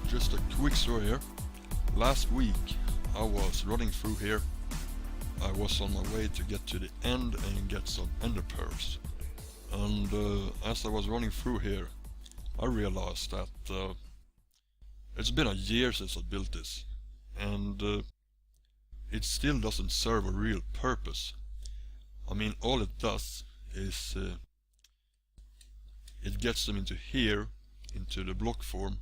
just a quick story here. Last week I was running through here. I was on my way to get to the end and get some ender pearls. And as I was running through here, I realized that it's been a year since I built this, and it still doesn't serve a real purpose. I mean, all it does is it gets them into here, into the block form,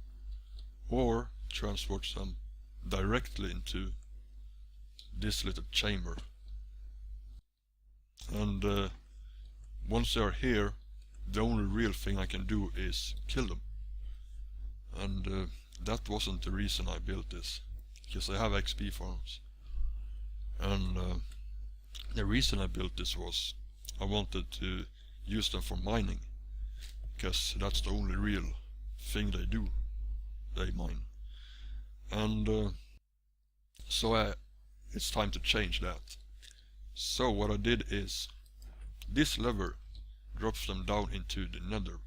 or transports them directly into this little chamber. And once they are here, the only real thing I can do is kill them. And that wasn't the reason I built this, because I have XP farms. And the reason I built this was I wanted to use them for mining, because that's the only real thing they do. They mine. And so it's time to change that. So what I did is, this lever drops them down into the nether,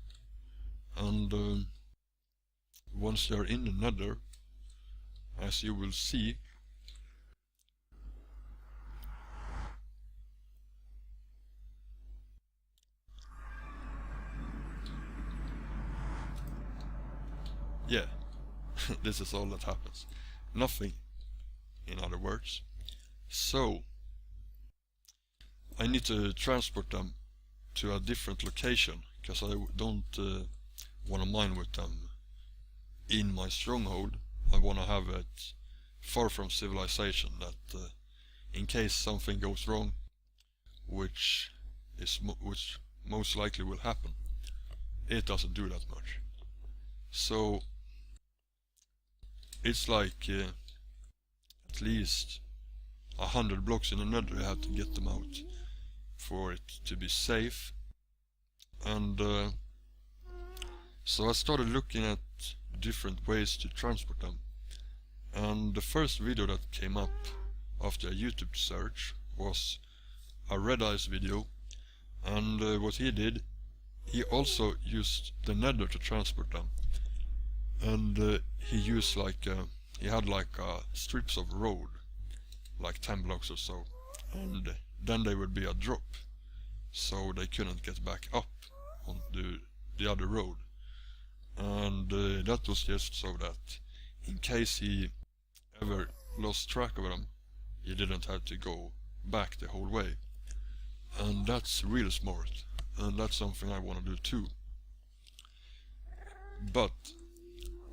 and once they're in the nether, as you will see, yeah, this is all that happens. Nothing, in other words. So I need to transport them to a different location, because I don't want to mine with them in my stronghold. I want to have it far from civilization, that in case something goes wrong, which most likely will happen, it doesn't do that much. So it's like at least 100 blocks in the nether. I have to get them out for it to be safe. And so I started looking at different ways to transport them, and the first video that came up after a YouTube search was a Red Eyes video. And what he did, he also used the nether to transport them, and he used he had strips of road, like 10 blocks or so, and then they would be a drop, so they couldn't get back up on the other road. And that was just so that in case he ever lost track of them, he didn't have to go back the whole way. And that's really smart, and that's something I want to do too. But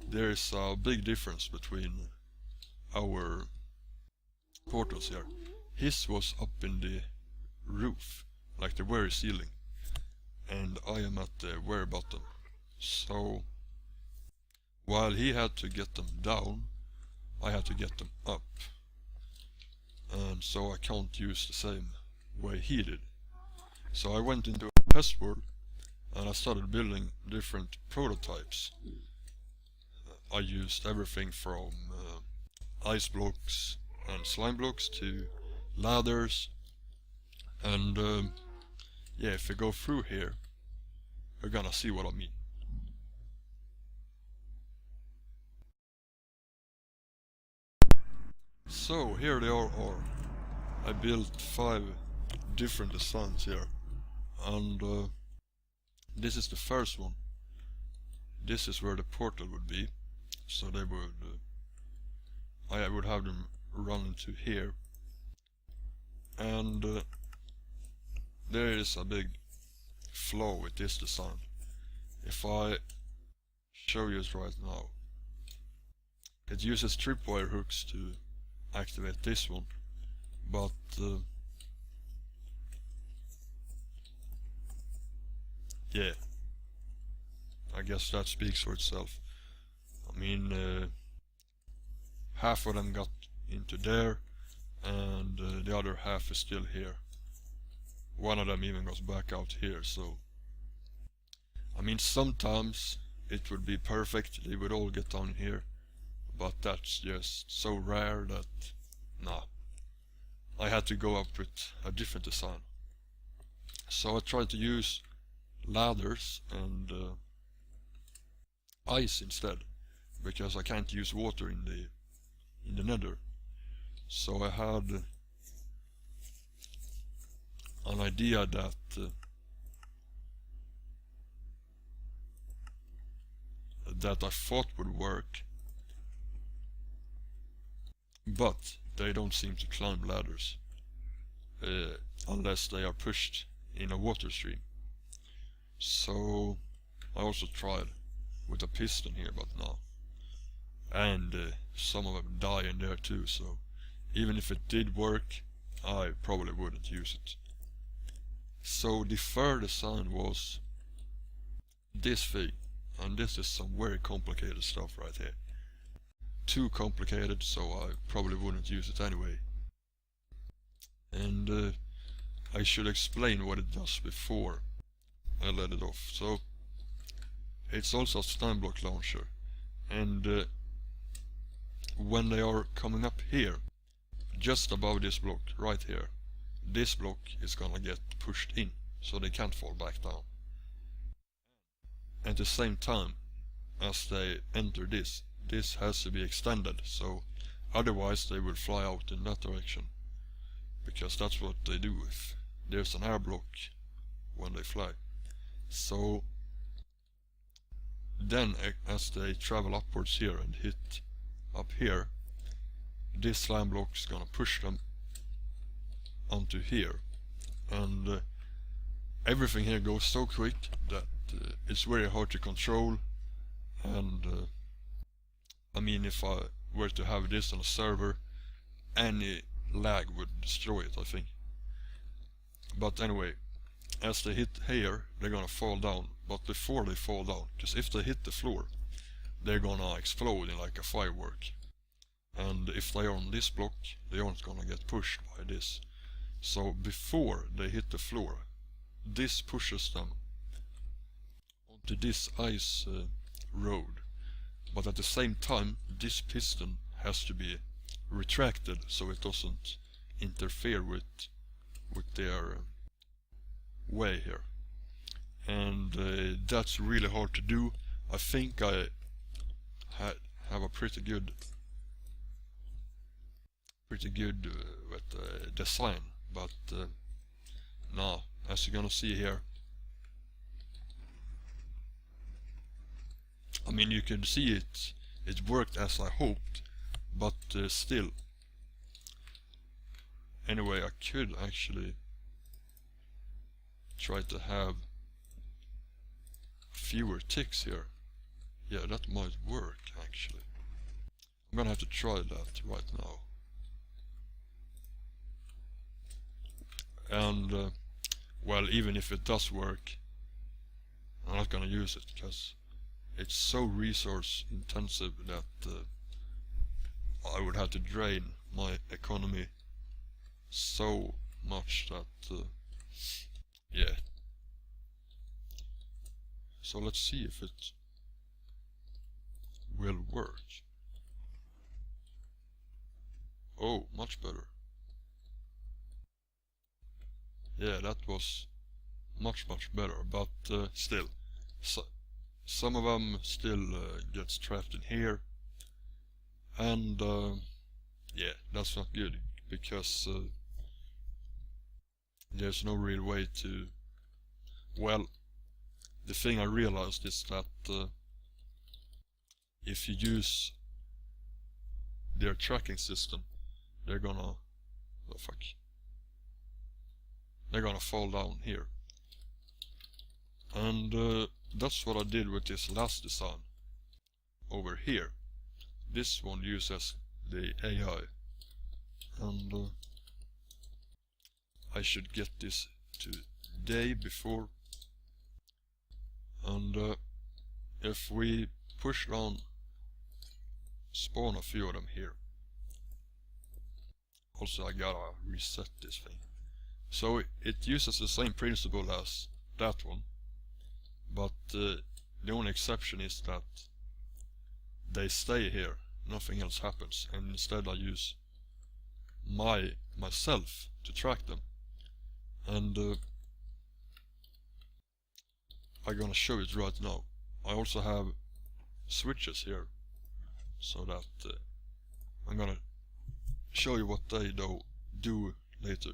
there is a big difference between our portals here. His was up in the roof, like the very ceiling, and I am at the very bottom. So while he had to get them down, I had to get them up, and so I can't use the same way he did. So I went into a test world and I started building different prototypes. I used everything from ice blocks and slime blocks to ladders, and yeah, if we go through here, you're gonna see what I mean. So here they are. I built 5 different designs here, and this is the first one. This is where the portal would be, so they would I would have them run into here, and there is a big flaw with this design. If I show you it right now, it uses tripwire hooks to activate this one, but yeah, I guess that speaks for itself. I mean, half of them got into there, and the other half is still here. One of them even goes back out here. So I mean, sometimes it would be perfect, they would all get down here, but that's just so rare that nah, I had to go up with a different design. So I tried to use ladders and ice instead, because I can't use water in the nether. So I had an idea that I thought would work, but they don't seem to climb ladders unless they are pushed in a water stream. So I also tried with a piston here, but no. And some of them die in there too, so even if it did work, I probably wouldn't use it. So the third design was this thing, and this is some very complicated stuff right here. Too complicated, so I probably wouldn't use it anyway. And I should explain what it does before I let it off. So it's also a stun block launcher, and when they are coming up here, just above this block right here, this block is gonna get pushed in, so they can't fall back down. At the same time as they enter this has to be extended, so otherwise they will fly out in that direction, because that's what they do if there's an air block when they fly. So then as they travel upwards here and hit up here, this slime block is gonna push them onto here, and everything here goes so quick that it's very hard to control. And I mean, if I were to have this on a server, any lag would destroy it, I think. But anyway, as they hit here, they're gonna fall down, but before they fall down, because if they hit the floor, they're gonna explode in like a firework. And if they are on this block, they aren't gonna get pushed by this. So before they hit the floor, this pushes them onto this ice road. But at the same time, this piston has to be retracted so it doesn't interfere with their way here. And that's really hard to do. I think I have a pretty good design, but now, as you're gonna see here, I mean, you can see it worked as I hoped, but still. Anyway, I could actually try to have fewer ticks here. Yeah, that might work actually. I'm gonna have to try that right now. And well, even if it does work, I'm not gonna use it because it's so resource intensive that I would have to drain my economy so much that yeah. So let's see if it will work. Oh, much better. Yeah, that was much better, but still, some of them still gets trapped in here, and yeah, that's not good, because there's no real way to, well, the thing I realized is that if you use their tracking system, they're gonna, oh fuck, they're gonna fall down here. And that's what I did with this last design over here. This one uses the AI, and I should get this today before. And if we push down, spawn a few of them here. Also, I gotta reset this thing. So it uses the same principle as that one, but the only exception is that they stay here, nothing else happens, and instead I use myself to track them. And I'm gonna show it right now. I also have switches here so that I'm gonna show you what they do later.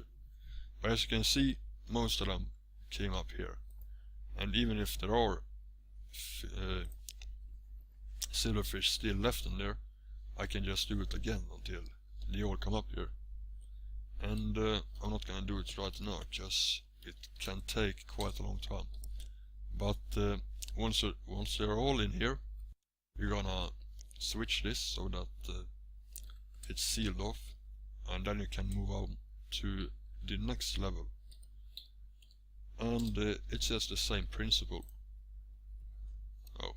But as you can see, most of them came up here, and even if there are silverfish still left in there, I can just do it again until they all come up here. And I'm not gonna do it right now, just it can take quite a long time. But once they're all in here, you're gonna switch this so that it's sealed off, and then you can move on to the next level. And it's just the same principle. Oh.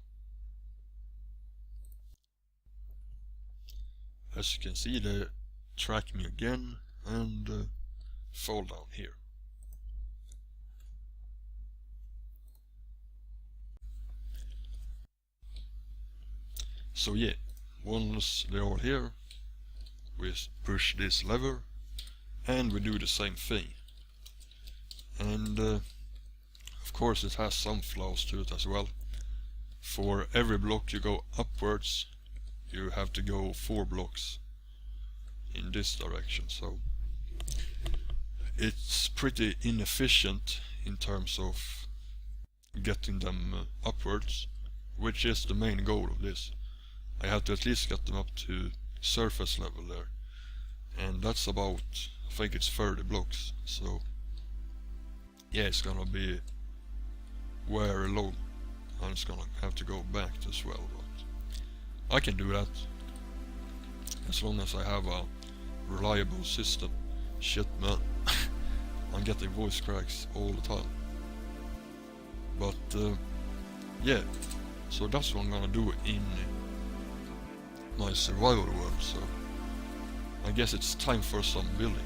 As you can see, they track me again and fall down here. So yeah, once they're all here, we push this lever and we do the same thing. And of course it has some flaws to it as well. For every block you go upwards, you have to go 4 blocks in this direction, so it's pretty inefficient in terms of getting them upwards, which is the main goal of this. I have to at least get them up to surface level there, and that's about, I think it's 30 blocks, so yeah, it's gonna be very long, and it's gonna have to go back as well, but I can do that as long as I have a reliable system. Shit man, I'm getting voice cracks all the time. But yeah, so that's what I'm gonna do in my survival world, so I guess it's time for some building.